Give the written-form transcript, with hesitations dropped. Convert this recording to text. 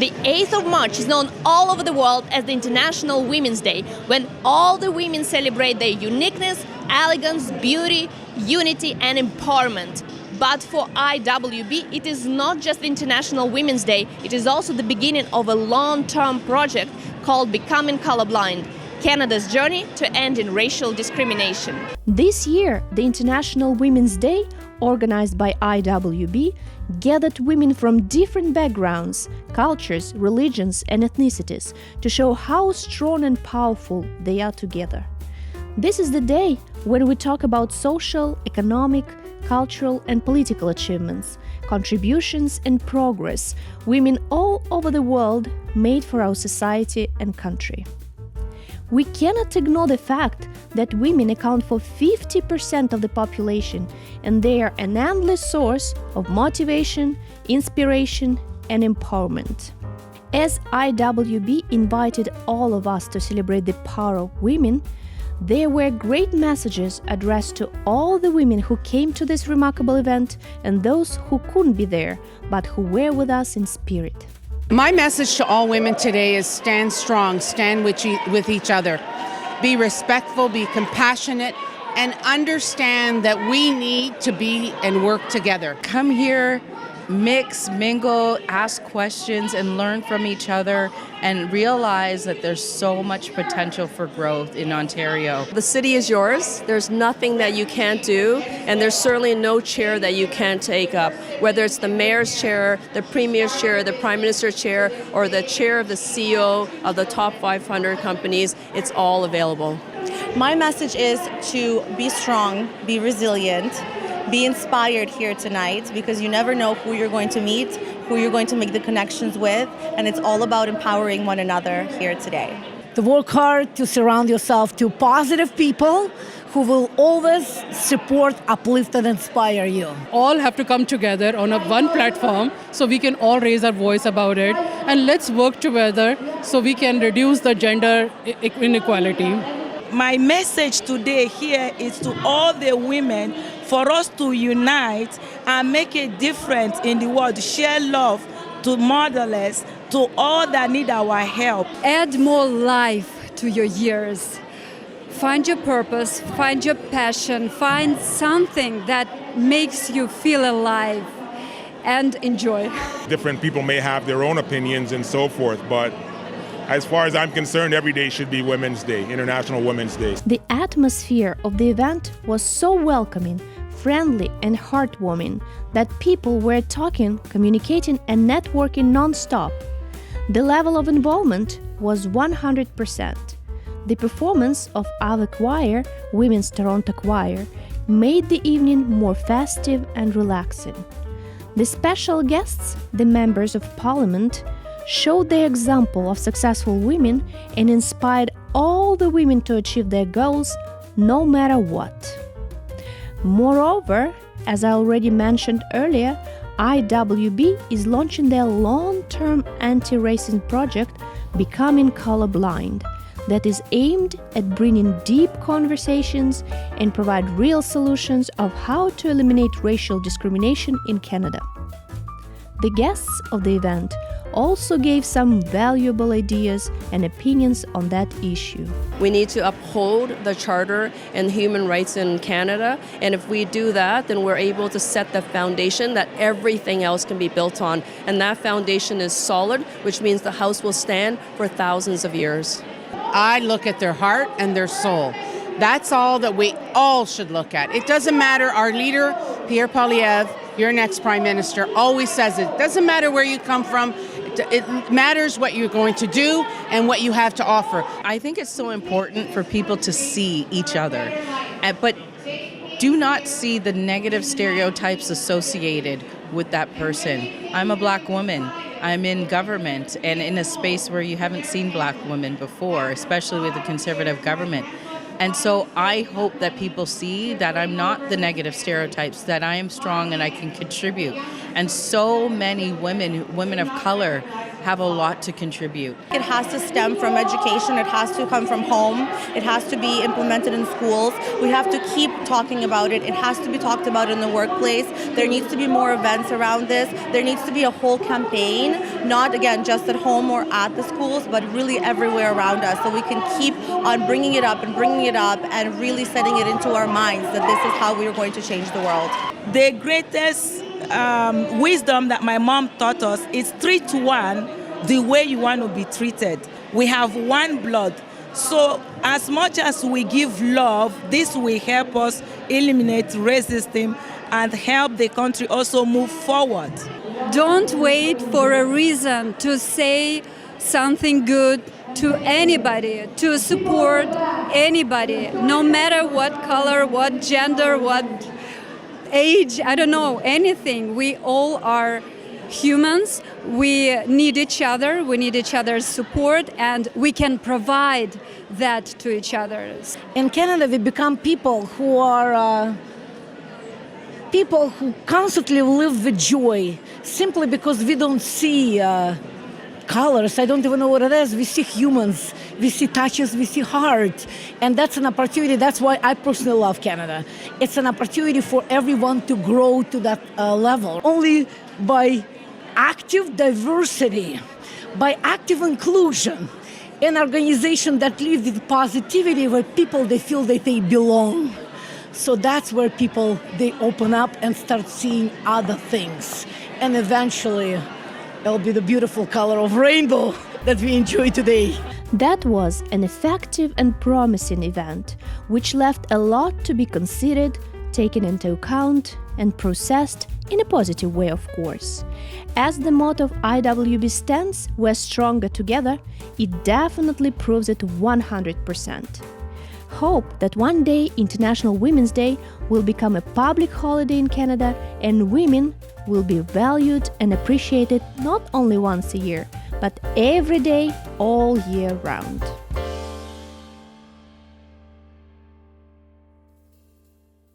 The 8th of March is known all over the world as the International Women's Day, when all the women celebrate their uniqueness, elegance, beauty, unity and empowerment. But for IWB, it is not just the International Women's Day, it is also the beginning of a long-term project called Becoming Colorblind, Canada's journey to ending racial discrimination. This year, the International Women's Day, organized by IWB, gathered women from different backgrounds, cultures, religions and ethnicities to show how strong and powerful they are together. This is the day when we talk about social, economic, cultural and political achievements, contributions and progress women all over the world made for our society and country. We cannot ignore the fact that women account for 50% of the population, and they are an endless source of motivation, inspiration, and empowerment. As IWB invited all of us to celebrate the power of women, there were great messages addressed to all the women who came to this remarkable event and those who couldn't be there, but who were with us in spirit. My message to all women today is stand strong, stand with each other. Be respectful, be compassionate, and understand that we need to be and work together. Come here, mix, mingle, ask questions, and learn from each other, and realize that there's so much potential for growth in Ontario. The city is yours. There's nothing that you can't do, and there's certainly no chair that you can't take up. Whether it's the mayor's chair, the premier's chair, the prime minister's chair, or the chair of the CEO of the top 500 companies, it's all available. My message is to be strong, be resilient, be inspired here tonight, because you never know who you're going to meet, who you're going to make the connections with, and it's all about empowering one another here today. To work hard, to surround yourself to positive people who will always support, uplift and inspire you. All have to come together on one platform so we can all raise our voice about it, and let's work together so we can reduce the gender inequality. My message today here is to all the women for us to unite and make a difference in the world, share love to motherless, to all that need our help. Add more life to your years. Find your purpose, find your passion, find something that makes you feel alive and enjoy. Different people may have their own opinions and so forth, but as far as I'm concerned, every day should be Women's Day, International Women's Day. The atmosphere of the event was so welcoming, friendly and heartwarming that people were talking, communicating and networking non-stop. The level of involvement was 100%. The performance of our choir, Women's Toronto Choir, made the evening more festive and relaxing. The special guests, the members of Parliament, showed their example of successful women and inspired all the women to achieve their goals no matter what. Moreover, as I already mentioned earlier, IWB is launching their long-term anti-racism project Becoming Colorblind that is aimed at bringing deep conversations and provide real solutions of how to eliminate racial discrimination in Canada. The guests of the event also gave some valuable ideas and opinions on that issue. We need to uphold the Charter and human rights in Canada, and if we do that, then we're able to set the foundation that everything else can be built on. And that foundation is solid, which means the house will stand for thousands of years. I look at their heart and their soul. That's all that we all should look at. It doesn't matter, our leader, Pierre Poilievre, your next Prime Minister, always says it doesn't matter where you come from, it matters what you're going to do and what you have to offer. I think it's so important for people to see each other, but do not see the negative stereotypes associated with that person. I'm a Black woman. I'm in government and in a space where you haven't seen Black women before, especially with a Conservative government. And so I hope that people see that I'm not the negative stereotypes, that I am strong and I can contribute. And so many women of color have a lot to contribute. It has to stem from education. It has to come from home. It has to be implemented in schools. We have to keep talking about it. It has to be talked about in the workplace. There needs to be more events around this. There needs to be a whole campaign, not again just at home or at the schools, but really everywhere around us, so we can keep on bringing it up and really setting it into our minds that this is how we are going to change the world. The greatest wisdom that my mom taught us is 3-to-1 the way you want to be treated. We have one blood. So as much as we give love, this will help us eliminate racism and help the country also move forward. Don't wait for a reason to say something good to anybody, to support anybody, no matter what color, what gender, what age, I don't know, anything. We all are humans. We need each other. We need each other's support, and we can provide that to each other. In Canada, we become people who are people who constantly live with joy, simply because we don't see colors. I don't even know what it is. We see humans, we see touches, we see heart. And that's an opportunity. That's why I personally love Canada. It's an opportunity for everyone to grow to that level. Only by active diversity, by active inclusion, an organization that lives with positivity, where people, they feel that they belong. So that's where people, they open up and start seeing other things. And eventually, it'll be the beautiful color of rainbow that we enjoy today. That was an effective and promising event, which left a lot to be considered, taken into account, and processed in a positive way, of course. As the motto of IWB stands, "We're stronger together," it definitely proves it 100%. Hope that one day International Women's Day will become a public holiday in Canada and women will be valued and appreciated not only once a year, but every day, all year round.